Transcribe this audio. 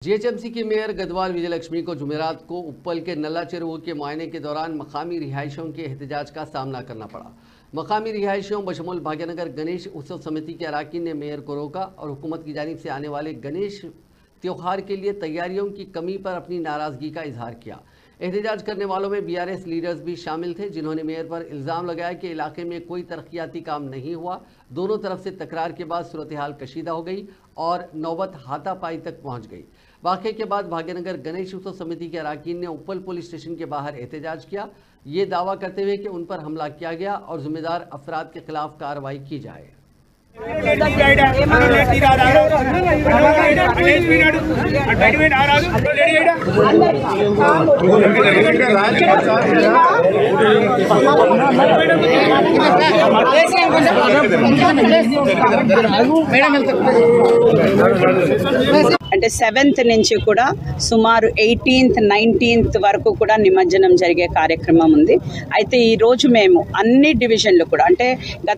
GHMC की mayor Garhwal Vijayalakshmi को जुमेरात को उप्पल के नल्ला चेरुओं के मुआयने के दौरान मकामी रिहायशियों के एहतजाज का सामना करना पड़ा। मकामी रिहायशियों बशमूल भाग्यनगर गणेश उत्सव समिति के अरकान ने मेयर को रोका और हुकूमत की जानिब से आने वाले गणेश त्यौहार के लिए तैयारियों की कमी पर अपनी नाराज़गी का इजहार किया। एहतजाज करने वालों में बीआरएस लीडर्स भी शामिल थे, जिन्होंने मेयर पर इल्ज़ाम लगाया कि इलाके में कोई तरक्याती काम नहीं हुआ। दोनों तरफ से तकरार के बाद सूरत हाल कशीदा हो गई और नौबत हाथापाई तक पहुंच गई। वाक़े के बाद भाग्यनगर गणेश उत्सव समिति के अरकान ने उप्पल पुलिस स्टेशन के बाहर एहतजाज किया, ये दावा करते हुए कि उन पर हमला किया गया और जिम्मेदार अफराद के खिलाफ कार्रवाई की जाए। అంటే 7th నుంచి కూడా సుమారు 18th 19th వరకు కూడా నిమజ్జనం జరిగే కార్యక్రమం ఉంది। అయితే ఈ రోజు మేము అన్ని డివిజన్లు కూడా అంటే గత